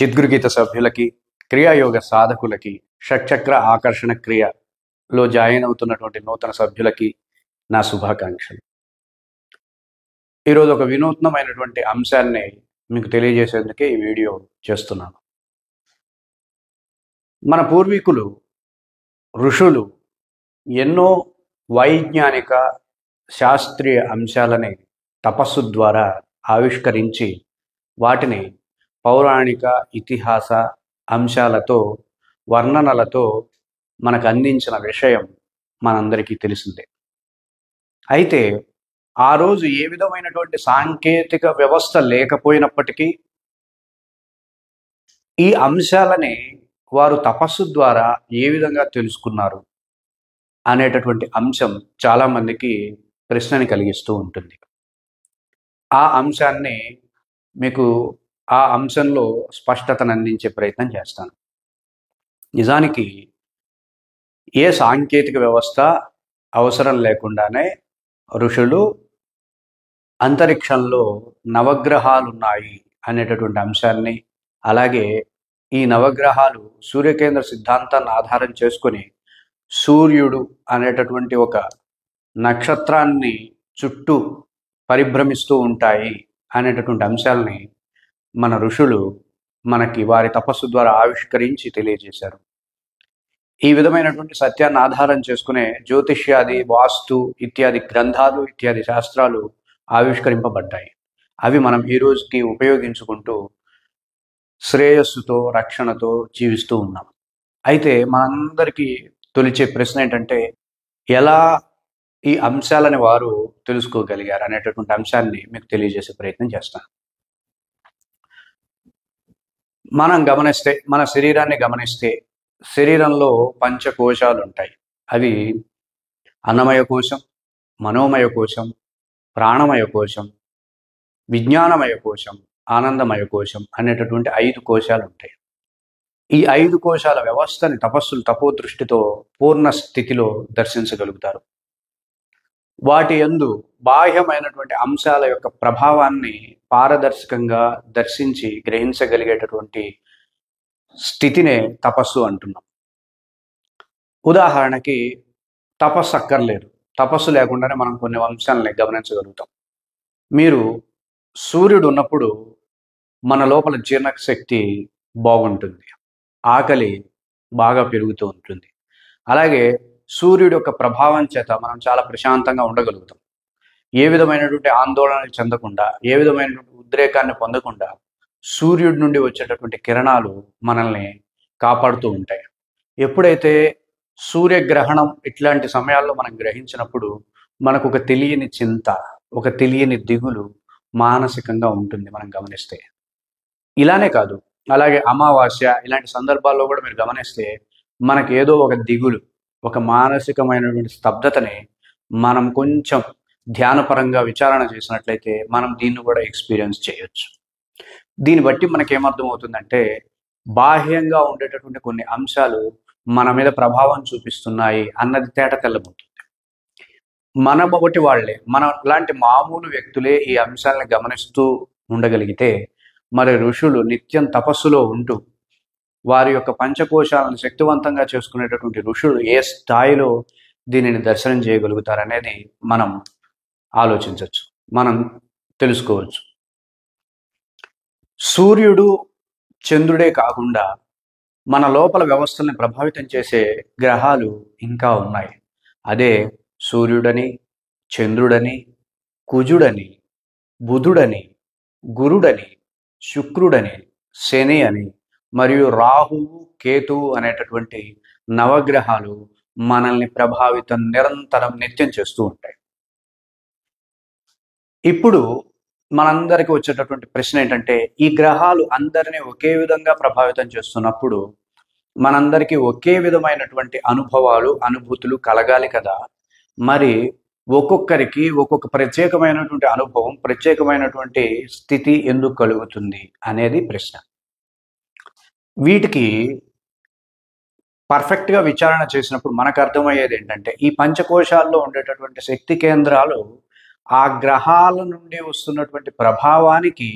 చిద్గురుగీత సభ్యులకి, క్రియాయోగ సాధకులకి, షట్చక్ర ఆకర్షణ క్రియలో జాయిన్ అవుతున్నటువంటి నూతన సభ్యులకి నా శుభాకాంక్షలు. ఈరోజు ఒక వినూత్నమైనటువంటి అంశాన్ని మీకు తెలియజేసేందుకే ఈ వీడియో చేస్తున్నాను. మన పూర్వీకులు, ఋషులు ఎన్నో వైజ్ఞానిక శాస్త్రీయ అంశాలని తపస్సు ద్వారా ఆవిష్కరించి వాటిని పౌరాణిక ఇతిహాస అంశాలతో, వర్ణనలతో మనకు అందించిన విషయం మనందరికీ తెలిసిందే. అయితే ఆ రోజు ఏ విధమైనటువంటి సాంకేతిక వ్యవస్థ లేకపోయినప్పటికీ ఈ అంశాలని వారు తపస్సు ద్వారా ఏ విధంగా తెలుసుకున్నారు అనేటటువంటి అంశం చాలామందికి ప్రశ్నని కలిగిస్తూ ఉంటుంది. ఆ అంశాన్ని మీకు ఆ అంశంలో స్పష్టతను అందించే ప్రయత్నం చేస్తాను. నిజానికి ఏ సాంకేతిక వ్యవస్థ అవసరం లేకుండానే ఋషులు అంతరిక్షంలో నవగ్రహాలు ఉన్నాయి అనేటటువంటి అంశాన్ని, అలాగే ఈ నవగ్రహాలు సూర్యకేంద్ర సిద్ధాంతాన్ని ఆధారం చేసుకొని సూర్యుడు అనేటటువంటి ఒక నక్షత్రాన్ని చుట్టూ పరిభ్రమిస్తూ ఉంటాయి అనేటటువంటి అంశాలని మన ఋషులు మనకి వారి తపస్సు ద్వారా ఆవిష్కరించి తెలియజేశారు. ఈ విధమైనటువంటి సత్యాన్ని ఆధారం చేసుకునే జ్యోతిష్యాది, వాస్తు ఇత్యాది గ్రంథాలు, ఇత్యాది శాస్త్రాలు ఆవిష్కరింపబడ్డాయి. అవి మనం ఈ రోజుకి ఉపయోగించుకుంటూ శ్రేయస్సుతో, రక్షణతో జీవిస్తూ ఉన్నాం. అయితే మనందరికీ తొలిచే ప్రశ్న ఏంటంటే, ఎలా ఈ అంశాలని వారు తెలుసుకోగలిగారు అనేటటువంటి అంశాన్ని మీకు తెలియజేసే ప్రయత్నం చేస్తాను. మనం గమనిస్తే, మన శరీరాన్ని గమనిస్తే శరీరంలో పంచకోశాలు ఉంటాయి. అవి అన్నమయ కోశం, మనోమయ కోశం, ప్రాణమయ కోశం, విజ్ఞానమయ కోశం, ఆనందమయ కోశం అనేటటువంటి 5 కోశాలు ఉంటాయి. ఈ 5 కోశాల వ్యవస్థని తపస్సులు తపోదృష్టితో పూర్ణ స్థితిలో దర్శించగలుగుతారు. వాటి యందు బాహ్యమైనటువంటి అంశాల యొక్క ప్రభావాన్ని పారదర్శకంగా దర్శించి గ్రహించగలిగేటటువంటి స్థితినే తపస్సు అంటున్నాం. ఉదాహరణకి తపస్సు అక్కర్లేదు, తపస్సు లేకుండానే మనం కొన్ని అంశాలని గమనించగలుగుతాం. మీరు సూర్యుడు ఉన్నప్పుడు మన లోపల జీర్ణశక్తి బాగుంటుంది, ఆకలి బాగా పెరుగుతూ ఉంటుంది. అలాగే సూర్యుడి యొక్క ప్రభావం చేత మనం చాలా ప్రశాంతంగా ఉండగలుగుతాం. ఏ విధమైనటువంటి ఆందోళన చెందకుండా, ఏ విధమైనటువంటి ఉద్రేకాన్ని పొందకుండా సూర్యుడి నుండి వచ్చేటటువంటి కిరణాలు మనల్ని కాపాడుతూ ఉంటాయి. ఎప్పుడైతే సూర్యగ్రహణం ఇట్లాంటి సమయాల్లో మనం గ్రహించినప్పుడు మనకు ఒక తెలియని చింత, ఒక తెలియని దిగులు మానసికంగా ఉంటుంది మనం గమనిస్తే. ఇలానే కాదు, అలాగే అమావాస్య ఇలాంటి సందర్భాల్లో కూడా మీరు గమనిస్తే మనకి ఏదో ఒక దిగులు, ఒక మానసికమైనటువంటి స్తబ్దతని మనం కొంచెం ధ్యానపరంగా విచారణ చేసినట్లయితే మనం దీన్ని కూడా ఎక్స్పీరియన్స్ చేయొచ్చు. దీన్ని బట్టి మనకేమర్థమవుతుందంటే, బాహ్యంగా ఉండేటటువంటి కొన్ని అంశాలు మన మీద ప్రభావం చూపిస్తున్నాయి అన్నది తేట తెల్లబోతుంది. మన ఒకటి వాళ్ళే, మన లాంటి మామూలు వ్యక్తులే ఈ అంశాలను గమనిస్తూ ఉండగలిగితే, మరి ఋషులు నిత్యం తపస్సులో ఉంటూ వారి యొక్క పంచకోశాలను శక్తివంతంగా చేసుకునేటటువంటి ఋషులు ఏ స్థాయిలో దీనిని దర్శనం చేయగలుగుతారనేది మనం ఆలోచించవచ్చు, మనం తెలుసుకోవచ్చు. సూర్యుడు, చంద్రుడే కాకుండా మన లోపల వ్యవస్థల్ని ప్రభావితం చేసే గ్రహాలు ఇంకా ఉన్నాయి. అదే సూర్యుడని, చంద్రుడని, కుజుడని, బుధుడని, గురుడని, శుక్రుడని, శని అని మరియు రాహువు, కేతువు అనేటటువంటి నవగ్రహాలు మనల్ని ప్రభావితం నిరంతరం నిత్యం చేస్తూ ఉంటాయి. ఇప్పుడు మనందరికీ వచ్చేటటువంటి ప్రశ్న ఏంటంటే, ఈ గ్రహాలు అందరినీ ఒకే విధంగా ప్రభావితం చేస్తున్నప్పుడు మనందరికీ ఒకే విధమైనటువంటి అనుభవాలు, అనుభూతులు కలగాలి కదా. మరి ఒక్కొక్కరికి ఒక్కొక్క ప్రత్యేకమైనటువంటి అనుభవం, ప్రత్యేకమైనటువంటి స్థితి ఎందుకు కలుగుతుంది అనేది ప్రశ్న. వీటికి పర్ఫెక్ట్గా విచారణ చేసినప్పుడు మనకు అర్థమయ్యేది ఏంటంటే, ఈ పంచకోశాల్లో ఉండేటటువంటి శక్తి కేంద్రాలు ఆ గ్రహాల నుండి వస్తున్నటువంటి ప్రభావానికి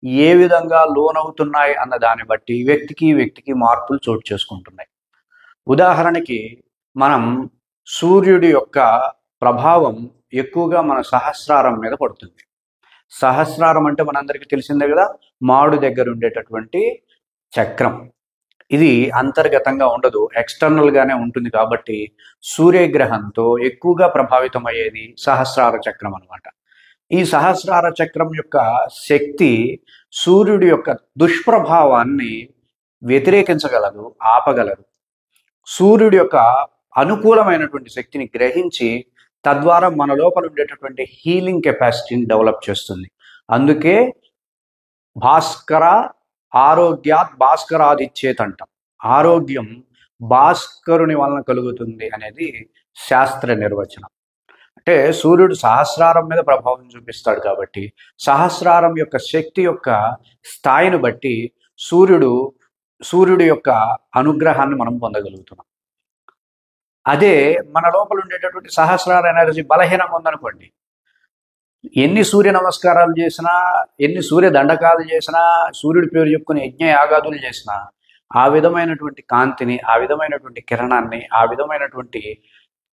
ఏ విధంగా లోనవుతున్నాయి అన్న దాన్ని బట్టి వ్యక్తికి మార్పులు చోటు చేసుకుంటున్నాయి. ఉదాహరణకి మనం సూర్యుడి యొక్క ప్రభావం ఎక్కువగా మన సహస్రారం మీద పడుతుంది. సహస్రారం అంటే మనందరికీ తెలిసిందే కదా, మాడు దగ్గర ఉండేటటువంటి చక్రం. ఇది అంతర్గతంగా ఉండదు, ఎక్స్టర్నల్గానే ఉంటుంది. కాబట్టి సూర్యగ్రహంతో ఎక్కువగా ప్రభావితం అయ్యేది సహస్రార చక్రం అన్నమాట. ఈ సహస్రార చక్రం యొక్క శక్తి సూర్యుడి యొక్క దుష్ప్రభావాన్ని వ్యతిరేకించగలదు, ఆపగలదు. సూర్యుడి యొక్క అనుకూలమైనటువంటి శక్తిని గ్రహించి తద్వారా మన లోపల ఉండేటటువంటి హీలింగ్ కెపాసిటీని డెవలప్ చేస్తుంది. అందుకే భాస్కర ఆరోగ్యాత్ భాస్కరాదిచ్చేత్ అంటాం. ఆరోగ్యం భాస్కరుని వలన కలుగుతుంది అనేది శాస్త్ర నిర్వచనం. అంటే సూర్యుడు సహస్రారం మీద ప్రభావం చూపిస్తాడు కాబట్టి సహస్రారం యొక్క శక్తి యొక్క స్థాయిని బట్టి సూర్యుడి యొక్క అనుగ్రహాన్ని మనం పొందగలుగుతున్నాం. అదే మన లోపల ఉండేటటువంటి సహస్రార ఎనర్జీ బలహీనంగా ఉందనుకోండి, ఎన్ని సూర్య నమస్కారాలు చేసినా, ఎన్ని సూర్య దండకాలు చేసినా, సూర్యుడి పేరు చెప్పుకుని యజ్ఞ యాగాదులు చేసినా ఆ విధమైనటువంటి కాంతిని, ఆ విధమైనటువంటి కిరణాన్ని, ఆ విధమైనటువంటి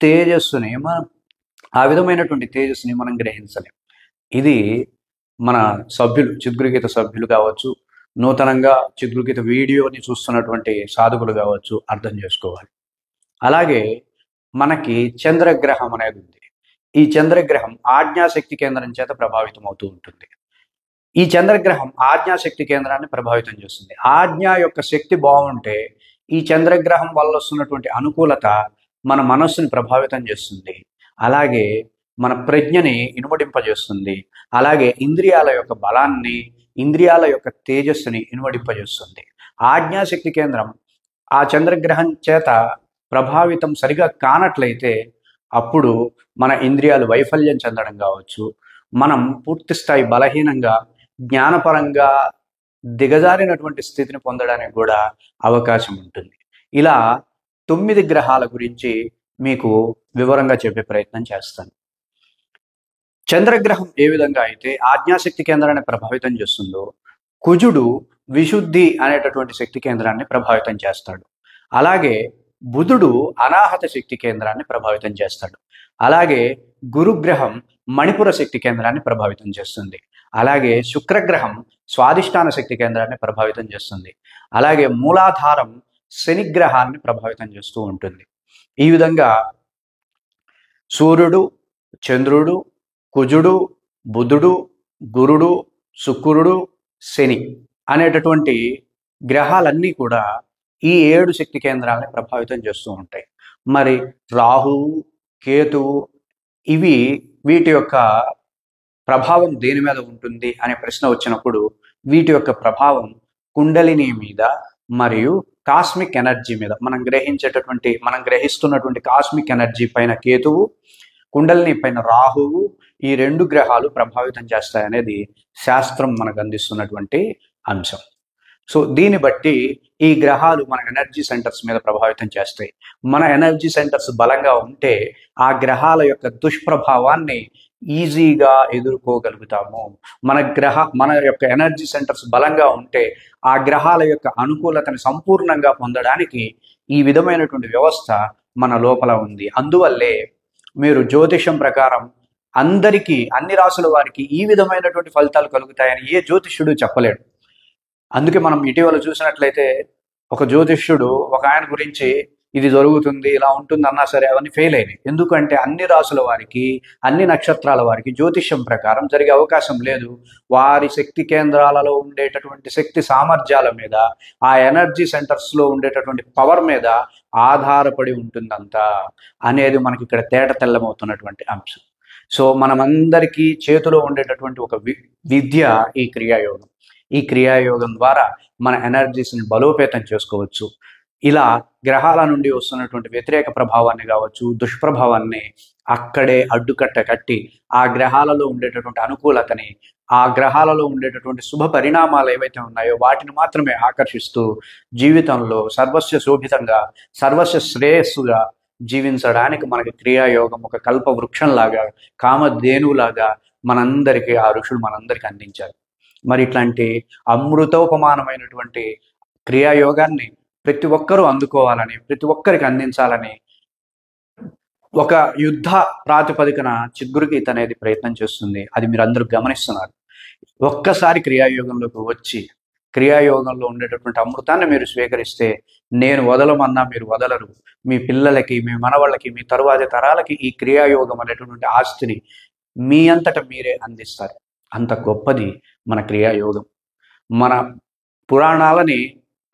తేజస్సుని మనం గ్రహించలేం. ఇది మన సభ్యులు, చిద్గురుగీత సభ్యులు కావచ్చు, నూతనంగా చిద్గురుగీత వీడియోని చూస్తున్నటువంటి సాధకులు కావచ్చు అర్థం చేసుకోవాలి. అలాగే మనకి చంద్రగ్రహం అనేది ఉంది. ఈ చంద్రగ్రహం ఆజ్ఞాశక్తి కేంద్రం చేత ప్రభావితం అవుతూ ఉంటుంది. ఈ చంద్రగ్రహం ఆజ్ఞాశక్తి కేంద్రాన్ని ప్రభావితం చేస్తుంది. ఆజ్ఞ యొక్క శక్తి బాగుంటే ఈ చంద్రగ్రహం వల్ల వస్తున్నటువంటి అనుకూలత మన మనస్సుని ప్రభావితం చేస్తుంది. అలాగే మన ప్రజ్ఞని ఇనుమడింపజేస్తుంది. అలాగే ఇంద్రియాల యొక్క బలాన్ని, ఇంద్రియాల యొక్క తేజస్సుని ఇనుమడింపజేస్తుంది. ఆజ్ఞాశక్తి కేంద్రం ఆ చంద్రగ్రహం చేత ప్రభావితం సరిగా కానట్లయితే అప్పుడు మన ఇంద్రియాలు వైఫల్యం చెందడం కావచ్చు, మనం పూర్తి స్థాయి బలహీనంగా, జ్ఞానపరంగా దిగజారినటువంటి స్థితిని పొందడానికి కూడా అవకాశం ఉంటుంది. ఇలా 9 గ్రహాల గురించి మీకు వివరంగా చెప్పే ప్రయత్నం చేస్తాను. చంద్రగ్రహం ఏ విధంగా అయితే ఆజ్ఞాశక్తి కేంద్రాన్ని ప్రభావితం చేస్తుందో, కుజుడు విశుద్ధి అనేటటువంటి శక్తి కేంద్రాన్ని ప్రభావితం చేస్తాడు. అలాగే బుధుడు అనాహత శక్తి కేంద్రాన్ని ప్రభావితం చేస్తాడు. అలాగే గురుగ్రహం మణిపుర శక్తి కేంద్రాన్ని ప్రభావితం చేస్తుంది. అలాగే శుక్రగ్రహం స్వాధిష్టాన శక్తి కేంద్రాన్ని ప్రభావితం చేస్తుంది. అలాగే మూలాధారం శనిగ్రహాన్ని ప్రభావితం చేస్తూ ఉంటుంది. ఈ విధంగా సూర్యుడు, చంద్రుడు, కుజుడు, బుధుడు, గురుడు, శుక్రుడు, శని అనేటటువంటి గ్రహాలన్నీ కూడా ఈ 7 శక్తి కేంద్రాలని ప్రభావితం చేస్తూ ఉంటాయి. మరి రాహువు, కేతువు వీటి యొక్క ప్రభావం దేని మీద ఉంటుంది అనే ప్రశ్న వచ్చినప్పుడు వీటి యొక్క ప్రభావం కుండలిని మీద మరియు కాస్మిక్ ఎనర్జీ మీద, మనం గ్రహిస్తున్నటువంటి కాస్మిక్ ఎనర్జీ పైన కేతువు, కుండలిని పైన రాహువు, ఈ 2 గ్రహాలు ప్రభావితం చేస్తాయనేది శాస్త్రం మనకు అందిస్తున్నటువంటి అంశం. సో దీన్ని బట్టి ఈ గ్రహాలు మన ఎనర్జీ సెంటర్స్ మీద ప్రభావితం చేస్తాయి. మన ఎనర్జీ సెంటర్స్ బలంగా ఉంటే ఆ గ్రహాల యొక్క దుష్ప్రభావాన్ని ఈజీగా ఎదుర్కోగలుగుతాము. మన యొక్క ఎనర్జీ సెంటర్స్ బలంగా ఉంటే ఆ గ్రహాల యొక్క అనుకూలతని సంపూర్ణంగా పొందడానికి ఈ విధమైనటువంటి వ్యవస్థ మన లోపల ఉంది. అందువల్లే మీరు జ్యోతిషం ప్రకారం అందరికీ, అన్ని రాసుల వారికి ఈ విధమైనటువంటి ఫలితాలు కలుగుతాయని ఏ జ్యోతిష్యుడు చెప్పలేడు. అందుకే మనం ఇటీవల చూసినట్లయితే ఒక జ్యోతిష్యుడు ఒక ఆయన గురించి ఇది జరుగుతుంది, ఇలా ఉంటుంది అన్నా సరే అవన్నీ ఫెయిల్ అయినాయి. ఎందుకంటే అన్ని రాసుల వారికి, అన్ని నక్షత్రాల వారికి జ్యోతిష్యం ప్రకారం జరిగే అవకాశం లేదు. వారి శక్తి కేంద్రాలలో ఉండేటటువంటి శక్తి సామర్థ్యాల మీద, ఆ ఎనర్జీ సెంటర్స్లో ఉండేటటువంటి పవర్ మీద ఆధారపడి ఉంటుందంతా అనేది మనకి ఇక్కడ తేట తెల్లమవుతున్నటువంటి అంశం. సో మనమందరికీ చేతిలో ఉండేటటువంటి ఒక విద్య ఈ క్రియాయోగం. ఈ క్రియాయోగం ద్వారా మన ఎనర్జీస్ని బలోపేతం చేసుకోవచ్చు. ఇలా గ్రహాల నుండి వస్తున్నటువంటి వ్యతిరేక ప్రభావాన్ని కావచ్చు, దుష్ప్రభావాన్ని అక్కడే అడ్డుకట్ట కట్టి ఆ గ్రహాలలో ఉండేటటువంటి అనుకూలతని, ఆ గ్రహాలలో ఉండేటటువంటి శుభ పరిణామాలు ఏవైతే ఉన్నాయో వాటిని మాత్రమే ఆకర్షిస్తూ జీవితంలో సర్వస్వ శోభితంగా, సర్వస్వ శ్రేయస్సుగా జీవించడానికి మనకి క్రియాయోగం ఒక కల్ప వృక్షంలాగా, కామధేనులాగా మనందరికీ ఆ ఋషులు మనందరికీ అందించారు. మరి ఇట్లాంటి అమృతోపమానమైనటువంటి క్రియాయోగాన్ని ప్రతి ఒక్కరూ అందుకోవాలని, ప్రతి ఒక్కరికి అందించాలని ఒక యుద్ధ ప్రాతిపదికన చిద్గురుగీత అనేది ప్రయత్నం చేస్తుంది. అది మీరు అందరూ గమనిస్తున్నారు. ఒక్కసారి క్రియాయోగంలోకి వచ్చి క్రియాయోగంలో ఉండేటటువంటి అమృతాన్ని మీరు స్వీకరిస్తే నేను వదలమన్నా మీరు వదలరు. మీ పిల్లలకి, మీ మనవాళ్ళకి, మీ తరువాతి తరాలకి ఈ క్రియాయోగం అనేటటువంటి ఆస్తిని మీ అంతట మీరే అందిస్తారు. అంత గొప్పది మన క్రియాయోగం. మన పురాణాలని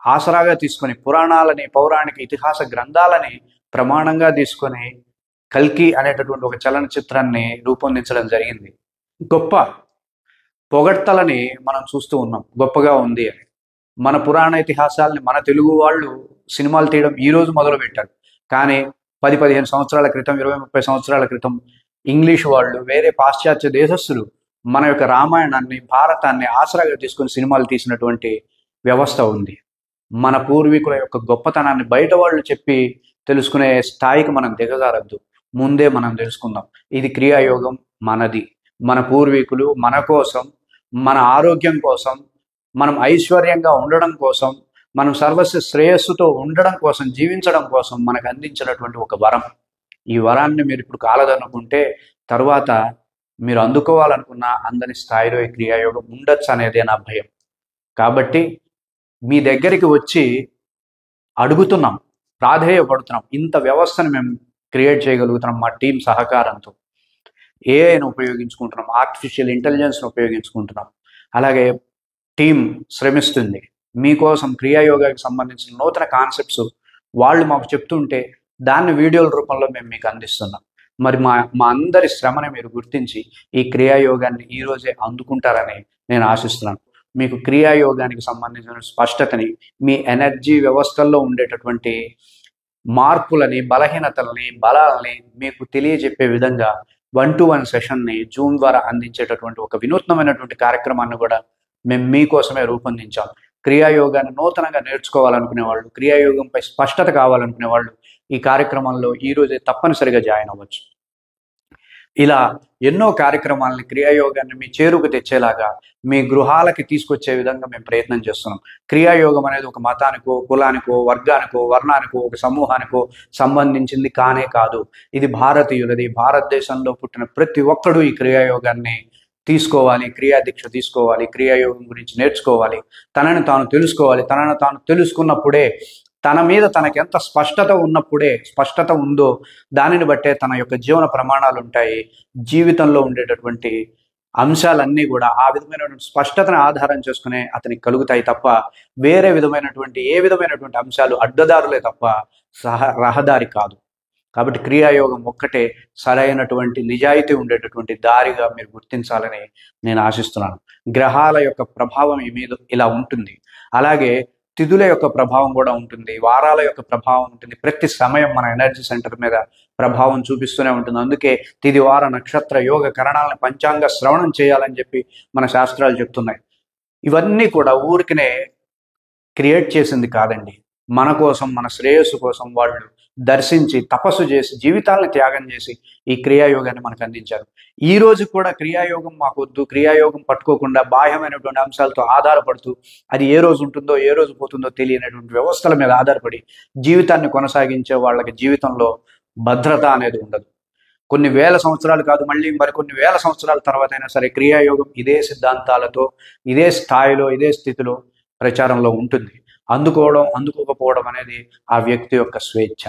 ఆసరాగా తీసుకొని, పురాణాలని, పౌరాణిక ఇతిహాస గ్రంథాలని ప్రమాణంగా తీసుకొని కల్కి అనేటటువంటి ఒక చలనచిత్రాన్ని రూపొందించడం జరిగింది. గొప్ప పొగడ్తలని మనం చూస్తూ ఉన్నాం, గొప్పగా ఉంది అని. మన పురాణ ఇతిహాసాలని మన తెలుగు వాళ్ళు సినిమాలు తీయడం ఈ రోజు మొదలు పెట్టారు. కానీ 10-15 సంవత్సరాల క్రితం, 20-30 సంవత్సరాల క్రితం ఇంగ్లీష్ వాళ్ళు, వేరే పాశ్చాత్య దేశస్థులు మన యొక్క రామాయణాన్ని, భారతాన్ని ఆసరాగా తీసుకుని సినిమాలు తీసినటువంటి వ్యవస్థ ఉంది. మన పూర్వీకుల యొక్క గొప్పతనాన్ని బయట వాళ్ళు చెప్పి తెలుసుకునే స్థాయికి మనం దిగజారద్దు. ముందే మనం తెలుసుకుందాం. ఇది క్రియాయోగం మనది. మన పూర్వీకులు మన కోసం, మన ఆరోగ్యం కోసం, మనం ఐశ్వర్యంగా ఉండడం కోసం, మనం సర్వస్వ శ్రేయస్సుతో ఉండడం కోసం, జీవించడం కోసం మనకు అందించినటువంటి ఒక వరం. ఈ వరాన్ని మీరు ఇప్పుడు కాలదనుకుంటే తర్వాత మీరు అందుకోవాలనుకున్న అందని స్థాయిలో ఈ క్రియాయోగం ఉండొచ్చు అనేదే నా భయం. కాబట్టి మీ దగ్గరికి వచ్చి అడుగుతున్నాం, ప్రాధేయపడుతున్నాం. ఇంత వ్యవస్థను మేము క్రియేట్ చేయగలుగుతున్నాం మా టీం సహకారంతో. ఏఐను ఉపయోగించుకుంటున్నాం, ఆర్టిఫిషియల్ ఇంటెలిజెన్స్ను ఉపయోగించుకుంటున్నాం. అలాగే టీం శ్రమిస్తుంది మీకోసం. క్రియాయోగాకి సంబంధించిన నూతన కాన్సెప్ట్స్ వాళ్ళు మాకు చెప్తుంటే దాన్ని వీడియోల రూపంలో మేము మీకు అందిస్తున్నాం. మరి మా అందరి శ్రమని మీరు గుర్తించి ఈ క్రియాయోగాన్ని ఈరోజే అందుకుంటారని నేను ఆశిస్తున్నాను. మీకు క్రియాయోగానికి సంబంధించిన స్పష్టతని, మీ ఎనర్జీ వ్యవస్థల్లో ఉండేటటువంటి మార్పులని, బలహీనతల్ని, బలాలని మీకు తెలియజెప్పే విధంగా 1-to-1 సెషన్ని జూమ్ ద్వారా అందించేటటువంటి ఒక వినూత్నమైనటువంటి కార్యక్రమాన్ని కూడా మేము మీకోసమే రూపొందించాం. క్రియాయోగాన్ని నూతనంగా నేర్చుకోవాలనుకునే వాళ్ళు, క్రియాయోగంపై స్పష్టత కావాలనుకునే వాళ్ళు ఈ కార్యక్రమంలో ఈరోజే తప్పనిసరిగా జాయిన్ అవ్వచ్చు. ఇలా ఎన్నో కార్యక్రమాలని, క్రియాయోగాన్ని మీ చేరుకు తెచ్చేలాగా, మీ గృహాలకి తీసుకొచ్చే విధంగా మేము ప్రయత్నం చేస్తున్నాం. క్రియాయోగం అనేది ఒక మతానికో, కులానికో, వర్గానికో, వర్ణానికో, ఒక సమూహానికో సంబంధించింది కానే కాదు. ఇది భారతీయులది. భారతదేశంలో పుట్టిన ప్రతి ఒక్కడూ ఈ క్రియాయోగాన్ని తీసుకోవాలి, క్రియాదీక్ష తీసుకోవాలి, క్రియాయోగం గురించి నేర్చుకోవాలి, తనని తాను తెలుసుకోవాలి. తనను తాను తెలుసుకున్నప్పుడే, తన మీద తనకి ఎంత స్పష్టత ఉందో దానిని బట్టే తన యొక్క జీవన ప్రమాణాలు ఉంటాయి. జీవితంలో ఉండేటటువంటి అంశాలన్నీ కూడా ఆ విధమైనటువంటి స్పష్టతను ఆధారం చేసుకునే అతనికి కలుగుతాయి తప్ప వేరే ఏ విధమైనటువంటి అంశాలు అడ్డదారులే తప్ప రహదారి కాదు. కాబట్టి క్రియాయోగం ఒక్కటే సరైనటువంటి నిజాయితీ ఉండేటటువంటి దారిగా మీరు గుర్తించాలని నేను ఆశిస్తున్నాను. గ్రహాల యొక్క ప్రభావం ఈ మీద ఇలా ఉంటుంది. అలాగే తిథుల యొక్క ప్రభావం కూడా ఉంటుంది, వారాల యొక్క ప్రభావం ఉంటుంది. ప్రతి సమయం మన ఎనర్జీ సెంటర్ మీద ప్రభావం చూపిస్తూనే ఉంటుంది. అందుకే తిథి, వార, నక్షత్ర, యోగ కరణాలను పంచాంగ శ్రవణం చేయాలని చెప్పి మన శాస్త్రాలు చెప్తున్నాయి. ఇవన్నీ కూడా ఊరికనే క్రియేట్ చేసింది కాదండి. మన కోసం, మన శ్రేయస్సు కోసం వాళ్ళు దర్శించి, తపస్సు చేసి, జీవితాలను త్యాగం చేసి ఈ క్రియాయోగాన్ని మనకు అందించారు. ఈ రోజు కూడా క్రియాయోగం మాకొద్దు, క్రియాయోగం పట్టుకోకుండా బాహ్యమైనటువంటి అంశాలతో ఆధారపడుతూ అది ఏ రోజు ఉంటుందో ఏ రోజు పోతుందో తెలియనటువంటి వ్యవస్థల మీద ఆధారపడి జీవితాన్ని కొనసాగించే వాళ్ళకి జీవితంలో భద్రత అనేది ఉండదు. కొన్ని వేల సంవత్సరాలు కాదు, మళ్ళీ మరికొన్ని వేల సంవత్సరాల తర్వాత అయినా సరే క్రియాయోగం ఇదే సిద్ధాంతాలతో, ఇదే స్థాయిలో, ఇదే స్థితిలో ప్రచారంలో ఉంటుంది. అందుకోకపోవడం అనేది ఆ వ్యక్తి యొక్క స్వేచ్ఛ,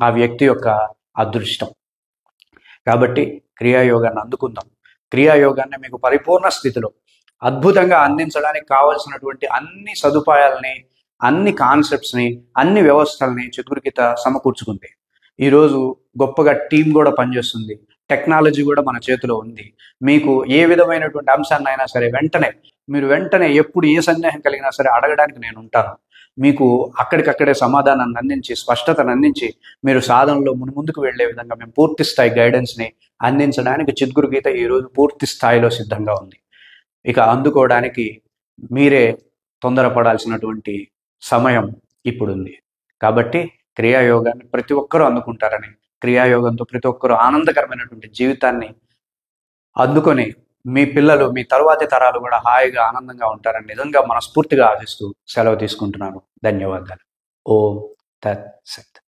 ఆ వ్యక్తి యొక్క అదృష్టం. కాబట్టి క్రియాయోగాన్ని అందుకుందాం. క్రియాయోగాన్ని మీకు పరిపూర్ణ స్థితిలో అద్భుతంగా అందించడానికి కావలసినటువంటి అన్ని సదుపాయాలని, అన్ని కాన్సెప్ట్స్ని, అన్ని వ్యవస్థల్ని చిద్గురుగీత సమకూర్చుకుంది. ఈరోజు గొప్పగా టీం కూడా పనిచేస్తుంది. టెక్నాలజీ కూడా మన చేతిలో ఉంది. మీకు ఏ విధమైనటువంటి అంశాన్ని అయినా సరే వెంటనే ఎప్పుడు ఏ సందేహం కలిగినా సరే అడగడానికి నేను ఉంటాను. మీకు అక్కడికక్కడే సమాధానాన్ని అందించి, స్పష్టతను అందించి మీరు సాధనలో ముందుకు వెళ్లే విధంగా మేము పూర్తి స్థాయి గైడెన్స్ని అందించడానికి చిద్గురుగీత ఈరోజు పూర్తి స్థాయిలో సిద్ధంగా ఉంది. ఇక అందుకోవడానికి మీరే తొందరపడాల్సినటువంటి సమయం ఇప్పుడుంది. కాబట్టి క్రియాయోగాన్ని ప్రతి ఒక్కరూ అందుకుంటారని, క్రియాయోగంతో ప్రతి ఒక్కరూ ఆనందకరమైనటువంటి జీవితాన్ని అందుకొని మీ పిల్లలు, మీ తరువాతి తరాలు కూడా హాయిగా ఆనందంగా ఉంటారని నిజంగా మనస్ఫూర్తిగా ఆశిస్తూ సెలవు తీసుకుంటున్నాను. ధన్యవాదాలు. ఓం తత్ సత్.